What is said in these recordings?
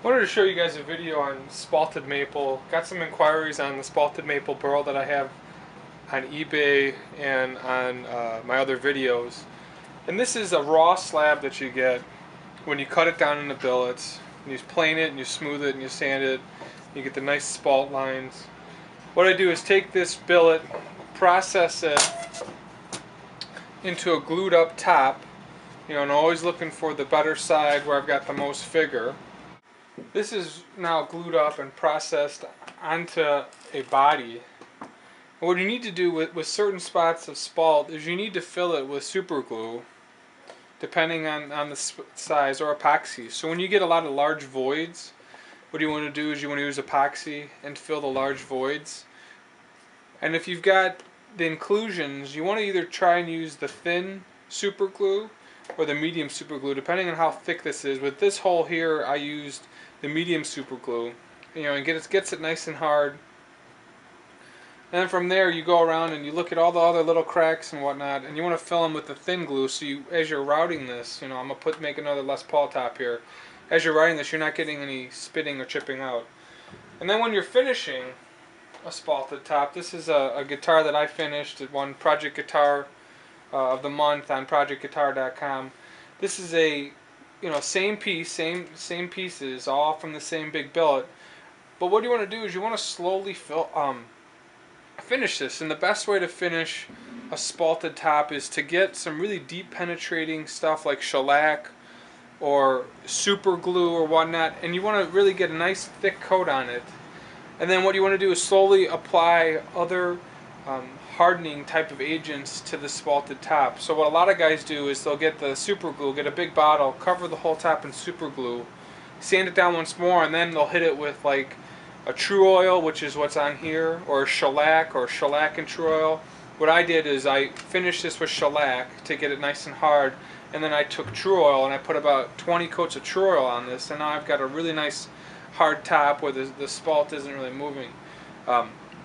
Wanted to show you guys a video on Spalted Maple. Got some inquiries on the Spalted Maple burl that I have on eBay and on my other videos. And this is a raw slab that you get when you cut it down into billets. And you plane it and you smooth it and you sand it. You get the nice spalt lines. What I do is take this billet, process it into a glued up top. And I'm always looking for the better side where I've got the most figure. This is now glued up and processed onto a body. And what you need to do with certain spots of spalt is you need to fill it with super glue, depending on the size, or epoxy. So when you get a lot of large voids, what you want to do is you want to use epoxy and fill the large voids. And if you've got the inclusions, you want to either try and use the thin super glue or the medium super glue, depending on how thick this is. With this hole here, I used the medium super glue, and gets it nice and hard. And then from there, you go around and you look at all the other little cracks and whatnot, and you want to fill them with the thin glue. So as you're routing this, I'm gonna make another Les Paul top here. As you're routing this, you're not getting any spitting or chipping out. And then when you're finishing a spalted top, this is a guitar that I finished. It won Project Guitar of the Month on ProjectGuitar.com. This is a same piece, same pieces, all from the same big billet. But what you want to do is you want to slowly finish this. And the best way to finish a spalted top is to get some really deep penetrating stuff like shellac or super glue or whatnot, and you want to really get a nice thick coat on it. And then what you want to do is slowly apply other hardening type of agents to the spalted top. So what a lot of guys do is they'll get the super glue, get a big bottle, cover the whole top in super glue, sand it down once more, and then they'll hit it with like a true oil, which is what's on here, or a shellac, or shellac and true oil. What I did is I finished this with shellac to get it nice and hard, and then I took true oil and I put about 20 coats of true oil on this, and now I've got a really nice hard top where the spalt isn't really moving.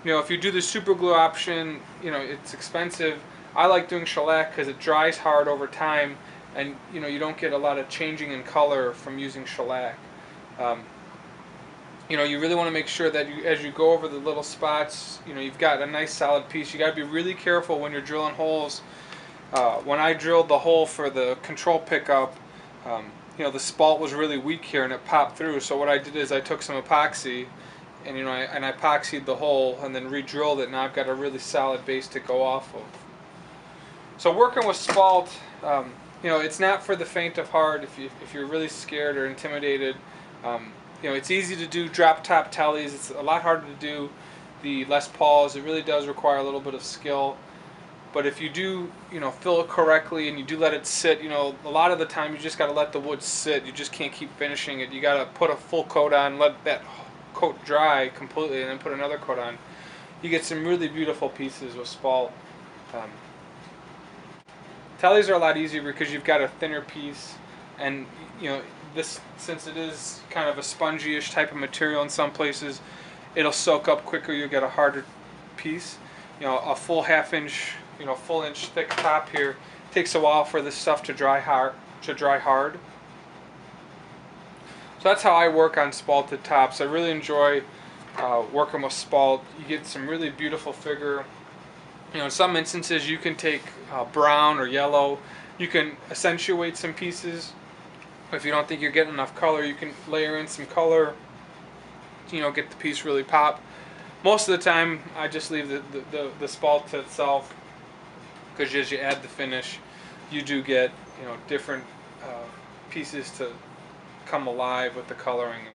If you do the super glue option, it's expensive. I like doing shellac because it dries hard over time, and you don't get a lot of changing in color from using shellac. You really want to make sure that as you go over the little spots, you've got a nice solid piece. You got to be really careful when you're drilling holes. When I drilled the hole for the control pickup, the spalt was really weak here and it popped through. So what I did is I took some epoxy and I epoxied the hole and then re-drilled it. Now I've got a really solid base to go off of. So working with spalt, it's not for the faint of heart. If you're really scared or intimidated, it's easy to do drop top teles. It's a lot harder to do the Les Pauls. It really does require a little bit of skill. But if you do, fill it correctly and you do let it sit, a lot of the time you just got to let the wood sit. You just can't keep finishing it. You got to put a full coat on, let that coat dry completely, and then put another coat on. You get some really beautiful pieces with spalt. Teles are a lot easier because you've got a thinner piece, and this, since it is kind of a spongy-ish type of material in some places, it'll soak up quicker. You'll get a harder piece. A full half-inch, full-inch thick top here takes a while for this stuff to dry hard. So that's how I work on spalted tops. I really enjoy working with spalt. You get some really beautiful figure. In some instances you can take brown or yellow. You can accentuate some pieces. If you don't think you're getting enough color, you can layer in some color, get the piece really pop. Most of the time I just leave the spalt to itself, because as you add the finish, you do get different pieces to come alive with the coloring.